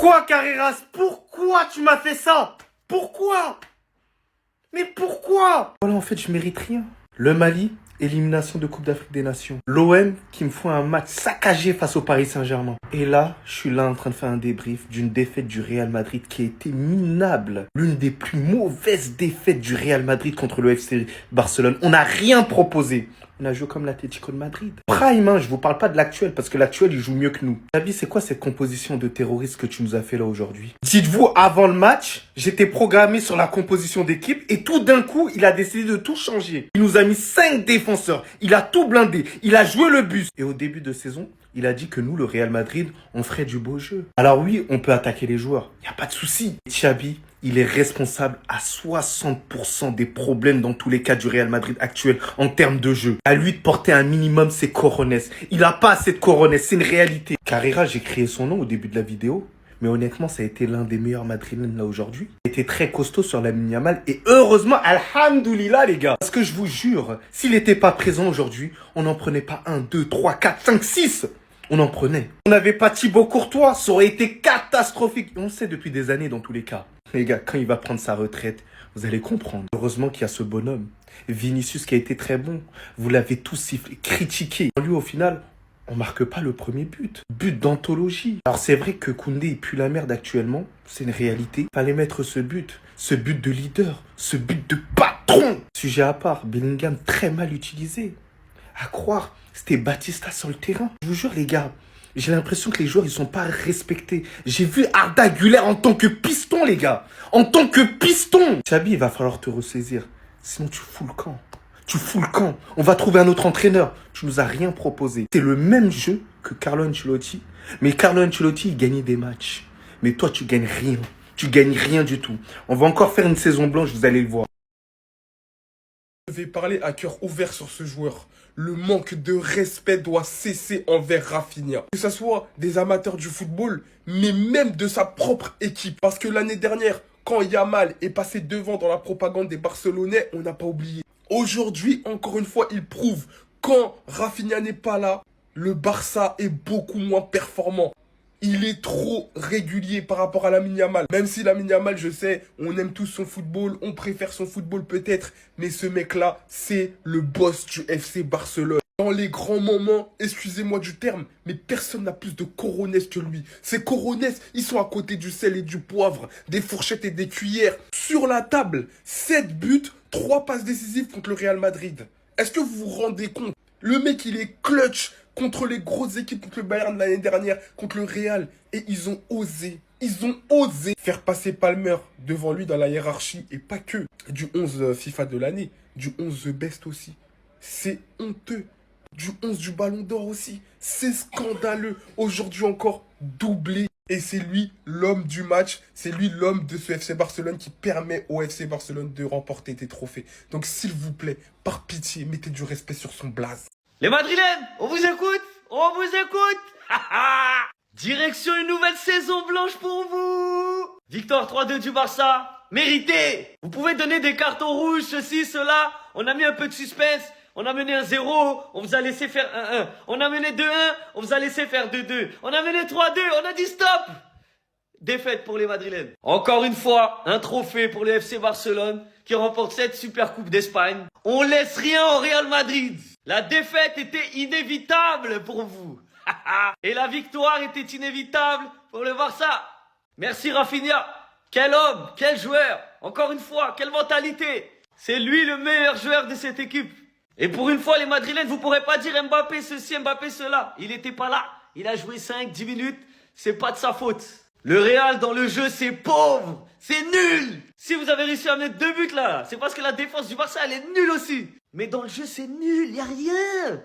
Pourquoi, Carreras? Pourquoi tu m'as fait ça? Pourquoi? Mais pourquoi? Voilà, en fait, je mérite rien. Le Mali, élimination de Coupe d'Afrique des Nations. L'OM qui me font un match saccagé face au Paris Saint-Germain. Et là, je suis là en train de faire un débrief d'une défaite du Real Madrid qui a été minable. L'une des plus mauvaises défaites du Real Madrid contre le FC Barcelone. On n'a rien proposé. On a joué comme l'Atlético de Madrid. Prime, hein, je vous parle pas de l'actuel parce que l'actuel il joue mieux que nous. Xavi, c'est quoi cette composition de terroristes que tu nous as fait là aujourd'hui? Dites-vous, avant le match, j'étais programmé sur la composition d'équipe et tout d'un coup, il a décidé de tout changer. Il nous a mis 5 défenseurs, il a tout blindé, il a joué le bus. Et au début de saison, il a dit que nous, le Real Madrid, on ferait du beau jeu. Alors oui, on peut attaquer les joueurs, il n'y a pas de souci. Xavi, il est responsable à 60% des problèmes dans tous les cas du Real Madrid actuel en termes de jeu. À lui de porter un minimum ses corones. Il n'a pas assez de corones, c'est une réalité. Carrera, j'ai créé son nom au début de la vidéo. Mais honnêtement, ça a été l'un des meilleurs madrilènes là aujourd'hui. Il était très costaud sur Lamine Yamal. Et heureusement, alhamdoulilah les gars. Parce que je vous jure, s'il n'était pas présent aujourd'hui, on n'en prenait pas 1, 2, 3, 4, 5, 6. On en prenait. On n'avait pas Thibaut Courtois, ça aurait été catastrophique. On le sait depuis des années dans tous les cas. Les gars, quand il va prendre sa retraite, vous allez comprendre. Heureusement qu'il y a ce bonhomme. Vinicius qui a été très bon. Vous l'avez tous sifflé, critiqué. Lui, au final, on marque pas le premier but. But d'anthologie. Alors c'est vrai que Koundé il pue la merde actuellement. C'est une réalité. Fallait mettre ce but. Ce but de leader. Ce but de patron. Sujet à part, Bellingham très mal utilisé. À croire, c'était Batista sur le terrain. Je vous jure les gars, j'ai l'impression que les joueurs, ils sont pas respectés. J'ai vu Arda Güler en tant que piston, les gars. En tant que piston. Xabi, il va falloir te ressaisir. Sinon, tu fous le camp. Tu fous le camp. On va trouver un autre entraîneur. Tu nous as rien proposé. C'est le même jeu que Carlo Ancelotti. Mais Carlo Ancelotti, il gagnait des matchs. Mais toi, tu gagnes rien. Tu gagnes rien du tout. On va encore faire une saison blanche, vous allez le voir. Je vais parler à cœur ouvert sur ce joueur. Le manque de respect doit cesser envers Rafinha. Que ce soit des amateurs du football, mais même de sa propre équipe. Parce que l'année dernière, quand Yamal est passé devant dans la propagande des Barcelonais, on n'a pas oublié. Aujourd'hui, encore une fois, il prouve quand Rafinha n'est pas là, le Barça est beaucoup moins performant. Il est trop régulier par rapport à Lamine Yamal. Même si Lamine Yamal, je sais, on aime tous son football, on préfère son football peut-être. Mais ce mec-là, c'est le boss du FC Barcelone. Dans les grands moments, excusez-moi du terme, mais personne n'a plus de coronesses que lui. Ces coronesses, ils sont à côté du sel et du poivre, des fourchettes et des cuillères. Sur la table, 7 buts, 3 passes décisives contre le Real Madrid. Est-ce que vous vous rendez compte? Le mec, il est clutch contre les grosses équipes, contre le Bayern de l'année dernière, contre le Real. Et ils ont osé faire passer Palmer devant lui dans la hiérarchie. Et pas que du 11 FIFA de l'année, du 11 The Best aussi. C'est honteux. Du 11 du Ballon d'Or aussi. C'est scandaleux. Aujourd'hui encore, doublé. Et c'est lui l'homme du match. C'est lui l'homme de ce FC Barcelone qui permet au FC Barcelone de remporter des trophées. Donc s'il vous plaît, par pitié, mettez du respect sur son blaze. Les Madrilènes, on vous écoute. On vous écoute. Direction une nouvelle saison blanche pour vous. Victoire 3-2 du Barça. Mérité. Vous pouvez donner des cartons rouges, ceci, cela. On a mis un peu de suspense. On a mené 1-0, on vous a laissé faire 1-1. On a mené 2-1, on vous a laissé faire 2-2. On a mené 3-2, on a dit stop. Défaite pour les Madrilènes. Encore une fois, un trophée pour le FC Barcelone qui remporte cette super coupe d'Espagne. On laisse rien au Real Madrid. La défaite était inévitable pour vous. Et la victoire était inévitable pour le Barça. Merci Rafinha. Quel homme, quel joueur. Encore une fois, quelle mentalité. C'est lui le meilleur joueur de cette équipe. Et pour une fois, les Madrilènes, vous pourrez pas dire Mbappé ceci, Mbappé cela. Il était pas là. Il a joué 5-10 minutes. C'est pas de sa faute. Le Real, dans le jeu, c'est pauvre. C'est nul. Si vous avez réussi à mettre 2 buts là, c'est parce que la défense du Barça, elle est nulle aussi. Mais dans le jeu, c'est nul. Y a rien.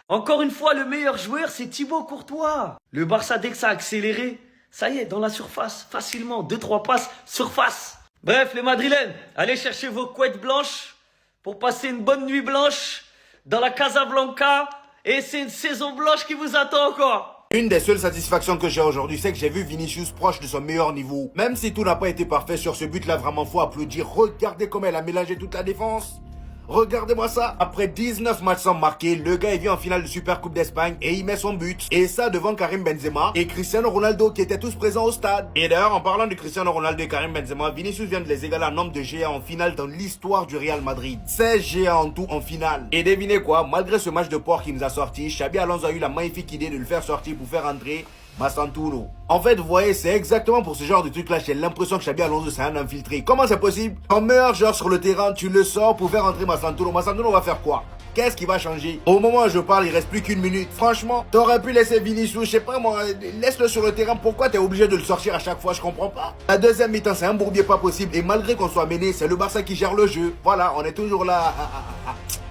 Encore une fois, le meilleur joueur, c'est Thibaut Courtois. Le Barça, dès que ça a accéléré, ça y est, dans la surface, facilement. 2-3 passes, surface. Bref, les Madrilènes, allez chercher vos couettes blanches pour passer une bonne nuit blanche dans la Casablanca. Et c'est une saison blanche qui vous attend encore. Une des seules satisfactions que j'ai aujourd'hui, c'est que j'ai vu Vinicius proche de son meilleur niveau. Même si tout n'a pas été parfait sur ce but-là, vraiment faut applaudir. Regardez comment elle a mélangé toute la défense. Regardez-moi ça. Après 19 matchs sans marquer, le gars il vient en finale de Super Coupe d'Espagne et il met son but. Et ça devant Karim Benzema et Cristiano Ronaldo qui étaient tous présents au stade. Et d'ailleurs, en parlant de Cristiano Ronaldo et Karim Benzema, Vinicius vient de les égaler en nombre de géants en finale dans l'histoire du Real Madrid. 16 géants en tout en finale. Et devinez quoi, malgré ce match de porc qui nous a sorti, Xabi Alonso a eu la magnifique idée de le faire sortir pour faire entrer Massanturo. En fait, vous voyez, c'est exactement pour ce genre de truc là, j'ai l'impression que Xabi Alonso c'est un infiltré. Comment c'est possible? Ton meilleur joueur sur le terrain, tu le sors pour faire entrer Massanturo. Massanturo va faire quoi? Qu'est-ce qui va changer? Au moment où je parle, il reste plus qu'une minute. Franchement, t'aurais pu laisser Vinicius, je sais pas moi, laisse-le sur le terrain. Pourquoi t'es obligé de le sortir à chaque fois? Je comprends pas. La deuxième mi-temps, c'est un bourbier pas possible. Et malgré qu'on soit mené, c'est le Barça qui gère le jeu. Voilà, on est toujours là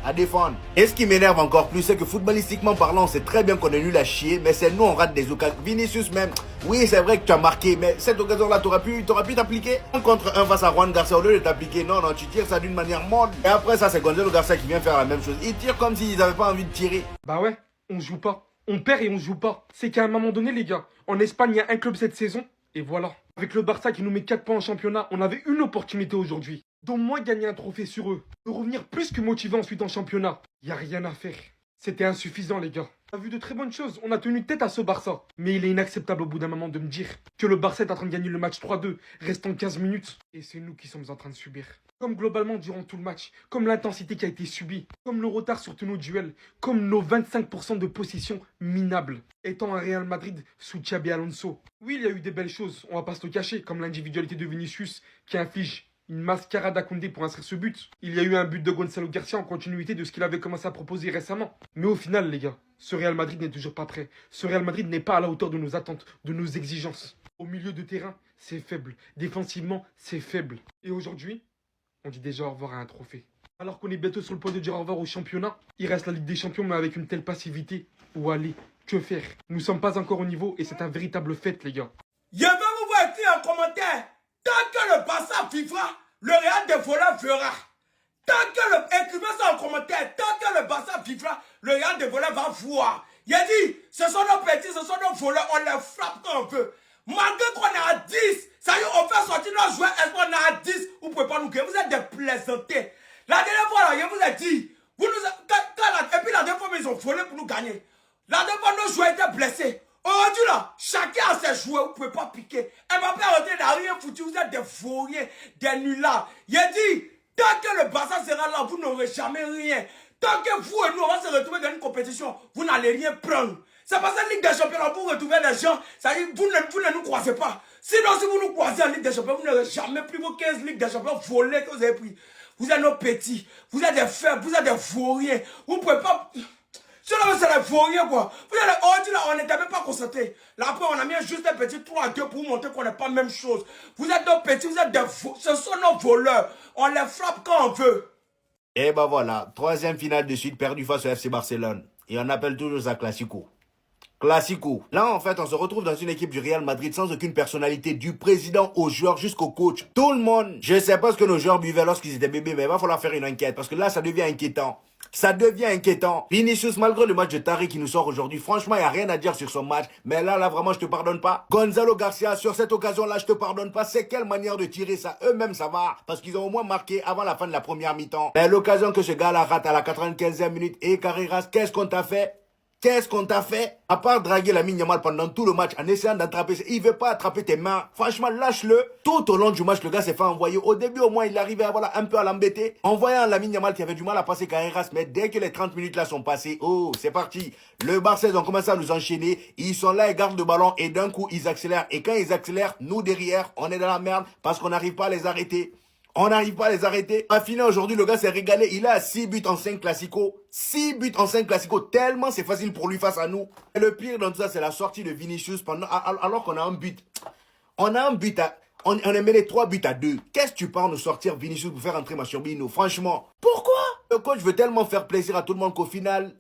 à défendre. Et ce qui m'énerve encore plus, c'est que footballistiquement parlant, c'est très bien qu'on est nul à chier, mais c'est nous, on rate des occasions. Vinicius même, oui, c'est vrai que tu as marqué, mais cette occasion-là, t'aurais pu t'appliquer. Un contre un face à Juan Garcia, au lieu de t'appliquer, non, tu tires ça d'une manière molle. Et après ça, c'est Gonzalo Garcia qui vient faire la même chose. Il tire comme s'ils n'avaient pas envie de tirer. Bah ouais, on joue pas. On perd et on joue pas. C'est qu'à un moment donné, les gars, en Espagne, il y a un club cette saison, et voilà. Avec le Barça qui nous met 4 points en championnat, on avait une opportunité aujourd'hui. D'au moins gagner un trophée sur eux. De revenir plus que motivé ensuite en championnat. Y a rien à faire. C'était insuffisant, les gars. On a vu de très bonnes choses. On a tenu tête à ce Barça. Mais il est inacceptable au bout d'un moment de me dire que le Barça est en train de gagner le match 3-2, restant 15 minutes. Et c'est nous qui sommes en train de subir. Comme globalement durant tout le match, comme l'intensité qui a été subie, comme le retard sur tous nos duels, comme nos 25% de possession minables, étant un Real Madrid sous Xabi Alonso. Oui, il y a eu des belles choses, on va pas se le cacher, comme l'individualité de Vinicius qui inflige une mascarade à Koundé pour inscrire ce but. Il y a eu un but de Gonzalo Garcia en continuité de ce qu'il avait commencé à proposer récemment. Mais au final, les gars, ce Real Madrid n'est toujours pas prêt. Ce Real Madrid n'est pas à la hauteur de nos attentes, de nos exigences. Au milieu de terrain, c'est faible. Défensivement, c'est faible. Et aujourd'hui, on dit déjà au revoir à un trophée. Alors qu'on est bientôt sur le point de dire au revoir au championnat, il reste la Ligue des Champions, mais avec une telle passivité, où aller? Que faire? Nous ne sommes pas encore au niveau et c'est un véritable fait, les gars. Je vais vous voir écrire en commentaire. Tant que le Barça vivra, le Real des voleurs fera. Écrivez ça en commentaire. Tant que le Barça vivra, le Real des voleurs va voir. Il a dit, ce sont nos petits, ce sont nos voleurs, on les frappe quand on veut. Malgré qu'on est à 10, ça y est, on fait sortir nos joueurs, est-ce qu'on est à 10, vous ne pouvez pas nous gagner, vous êtes des plaisantés. La dernière fois, là, je vous ai dit, vous nous, et puis la dernière fois, ils ont volé pour nous gagner. La dernière fois, nos joueurs étaient blessés. Aujourd'hui, là, chacun a ses joueurs, vous ne pouvez pas piquer. Mbappé n'a rien foutu, vous êtes des vauriens, des nullards. Il a dit, tant que le Barça sera là, vous n'aurez jamais rien. Tant que vous et nous, on va se retrouver dans une compétition, vous n'allez rien prendre. C'est pas cette Ligue des Champions, là, vous retrouvez des gens, ça dit, vous ne nous croisez pas. Sinon, si vous nous croisez en Ligue des Champions, vous n'aurez jamais pris vos 15 Ligues des Champions volées que vous avez pris. Vous êtes nos petits, vous êtes des faibles, vous êtes des vauriens. Vous ne pouvez pas... Cela, c'est des vauriens, quoi. Vous êtes aujourd'hui, là, on n'était même pas concentrés. Là, après, on a mis juste un petit 3-2 pour vous montrer qu'on n'est pas la même chose. Vous êtes nos petits, vous êtes des... Ce sont nos voleurs. On les frappe quand on veut. Et bah voilà, troisième finale de suite perdue face au FC Barcelone. Et on appelle toujours ça Classico. Classico. Là, en fait, on se retrouve dans une équipe du Real Madrid sans aucune personnalité, du président aux joueurs jusqu'au coach. Tout le monde. Je sais pas ce que nos joueurs buvaient lorsqu'ils étaient bébés, mais il va falloir faire une enquête parce que là, ça devient inquiétant. Ça devient inquiétant. Vinicius, malgré le match de Tari qui nous sort aujourd'hui, franchement, il n'y a rien à dire sur son match. Mais là, vraiment, je te pardonne pas. Gonzalo Garcia, sur cette occasion-là, je te pardonne pas. C'est quelle manière de tirer ça? Eux-mêmes, ça va. Parce qu'ils ont au moins marqué avant la fin de la première mi-temps. Mais l'occasion que ce gars-là rate à la 95e minute. Et Carreras, qu'est-ce qu'on t'a fait? Qu'est-ce qu'on t'a fait? À part draguer Lamine Yamal pendant tout le match en essayant d'attraper, il veut pas attraper tes mains. Franchement, lâche-le. Tout au long du match, le gars s'est fait envoyer. Au début, au moins, il arrivait à, voilà, un peu à l'embêter. En voyant Lamine Yamal qui avait du mal à passer Carreras, mais dès que les 30 minutes là sont passées, oh, c'est parti. Le Barça, ils ont commencé à nous enchaîner. Ils sont là, ils gardent le ballon et d'un coup, ils accélèrent. Et quand ils accélèrent, nous derrière, on est dans la merde parce qu'on n'arrive pas à les arrêter. On n'arrive pas à les arrêter. À finir aujourd'hui, le gars s'est régalé. Il a 6 buts en 5 classicos. 6 buts en 5 classicos. Tellement c'est facile pour lui face à nous. Et le pire dans tout ça, c'est la sortie de Vinicius alors qu'on a un but. On a un but à... On a mêlé 3 buts à 2. Qu'est-ce que tu penses nous sortir Vinicius pour faire entrer Mascherano? Franchement. Pourquoi? Le coach veut tellement faire plaisir à tout le monde qu'au final,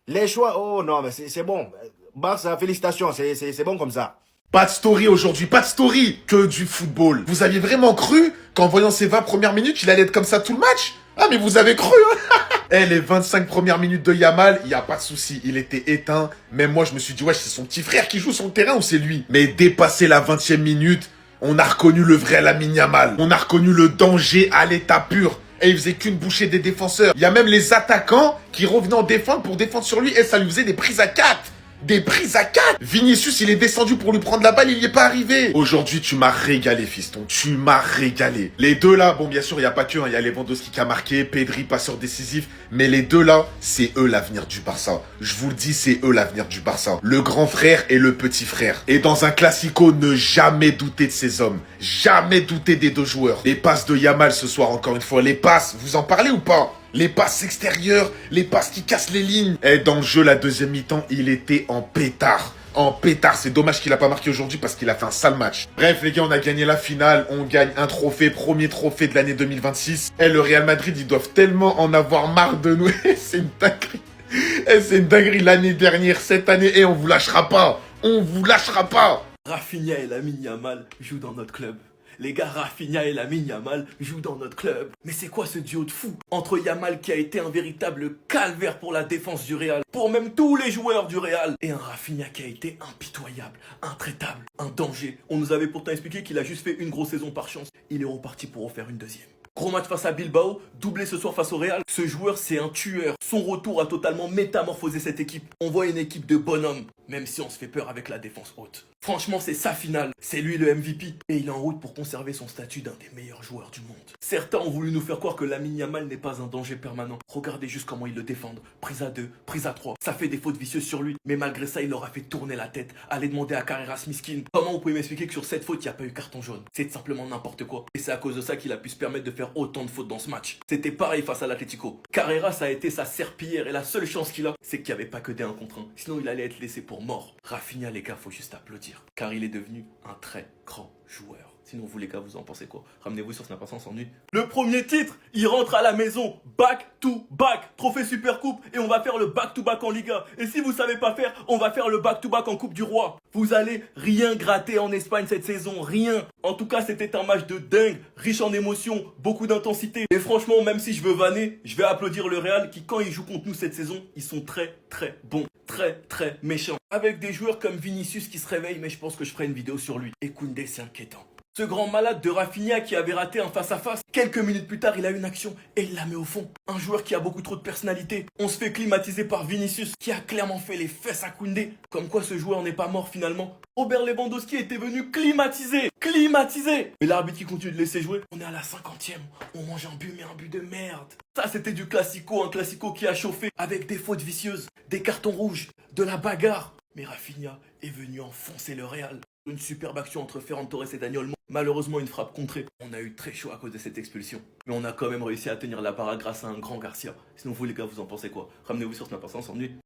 les choix... Oh non, mais c'est bon. Barça, félicitations. C'est bon comme ça. Pas de story aujourd'hui, pas de story, que du football. Vous aviez vraiment cru qu'en voyant ces 20 premières minutes, il allait être comme ça tout le match? Ah mais vous avez cru hein. Eh, les 25 premières minutes de Yamal, il y a pas de souci, il était éteint. Même moi je me suis dit, ouais, c'est son petit frère qui joue sur le terrain ou c'est lui? Mais dépassé la 20e minute, on a reconnu le vrai Lamine Yamal. On a reconnu le danger à l'état pur. Et il faisait qu'une bouchée des défenseurs. Il y a même les attaquants qui revenaient en défendre pour défendre sur lui. Et ça lui faisait des prises à 4. Des prises à 4. Vinicius, il est descendu pour lui prendre la balle, il n'y est pas arrivé. Aujourd'hui, tu m'as régalé, fiston. Tu m'as régalé. Les deux là, bon, bien sûr, il n'y a pas que. Il y a Lewandowski qui a marqué, Pedri, passeur décisif. Mais les deux là, c'est eux l'avenir du Barça. Je vous le dis, c'est eux l'avenir du Barça. Le grand frère et le petit frère. Et dans un classico, ne jamais douter de ces hommes. Jamais douter des deux joueurs. Les passes de Yamal ce soir, encore une fois. Les passes, vous en parlez ou pas? Les passes extérieures, les passes qui cassent les lignes. Et dans le jeu, la deuxième mi-temps, il était en pétard. En pétard. C'est dommage qu'il a pas marqué aujourd'hui parce qu'il a fait un sale match. Bref, les gars, on a gagné la finale. On gagne un trophée, premier trophée de l'année 2026. Et le Real Madrid, ils doivent tellement en avoir marre de nous. C'est une dinguerie. C'est une dinguerie l'année dernière, cette année. Et on vous lâchera pas. On vous lâchera pas. Rafinha et Lamine Yamal jouent dans notre club. Les gars, Rafinha et Lamine Yamal jouent dans notre club. Mais c'est quoi ce duo de fou entre Yamal qui a été un véritable calvaire pour la défense du Real, pour même tous les joueurs du Real, et un Rafinha qui a été impitoyable, intraitable, un danger. On nous avait pourtant expliqué qu'il a juste fait une grosse saison par chance. Il est reparti pour en faire une deuxième. Gros match face à Bilbao, doublé ce soir face au Real. Ce joueur, c'est un tueur. Son retour a totalement métamorphosé cette équipe. On voit une équipe de bonhommes, même si on se fait peur avec la défense haute. Franchement, c'est sa finale. C'est lui le MVP. Et il est en route pour conserver son statut d'un des meilleurs joueurs du monde. Certains ont voulu nous faire croire que Lamine Yamal n'est pas un danger permanent. Regardez juste comment ils le défendent. Prise à 2, prise à 3. Ça fait des fautes vicieuses sur lui. Mais malgré ça, il leur a fait tourner la tête. Allez demander à Carreras Miskin. Comment vous pouvez m'expliquer que sur cette faute, il n'y a pas eu carton jaune? C'est simplement n'importe quoi. Et c'est à cause de ça qu'il a pu se permettre de faire autant de fautes dans ce match. C'était pareil face à l'Atlético. Carreras a été sa serpillière et la seule chance qu'il a, c'est qu'il n'y avait pas que des 1 contre 1. Sinon, il allait être laissé pour mort. Rafinha, les gars, faut juste applaudir. Car il est devenu un très grand joueur. Sinon, vous les gars, vous en pensez quoi? Ramenez-vous sur Snap, on s'ennuie. Le premier titre, il rentre à la maison. Back to back. Trophée Super Coupe. Et on va faire le back to back en Liga. Et si vous savez pas faire, on va faire le back to back en Coupe du Roi. Vous allez rien gratter en Espagne cette saison. Rien. En tout cas, c'était un match de dingue. Riche en émotions. Beaucoup d'intensité. Et franchement, même si je veux vanner, je vais applaudir le Real qui, quand ils jouent contre nous cette saison, ils sont très très bons. Très très méchants. Avec des joueurs comme Vinicius qui se réveillent, mais je pense que je ferai une vidéo sur lui. Et Koundé, c'est inquiétant. Ce grand malade de Rafinha qui avait raté un face-à-face, quelques minutes plus tard, il a une action et il la met au fond. Un joueur qui a beaucoup trop de personnalité. On se fait climatiser par Vinicius qui a clairement fait les fesses à Koundé. Comme quoi ce joueur n'est pas mort finalement. Robert Lewandowski était venu climatiser. Climatiser. Mais l'arbitre qui continue de laisser jouer. On est à la 50e. On mange un but, mais un but de merde. Ça, c'était du classico. Un classico qui a chauffé avec des fautes vicieuses, des cartons rouges, de la bagarre. Mais Rafinha est venu enfoncer le Real. Une superbe action entre Ferran Torres et Dani Olmo. Malheureusement, une frappe contrée. On a eu très chaud à cause de cette expulsion. Mais on a quand même réussi à tenir la parade grâce à un grand Garcia. Sinon, vous les gars, vous en pensez quoi? Ramenez-vous sur Snap, on s'ennuie.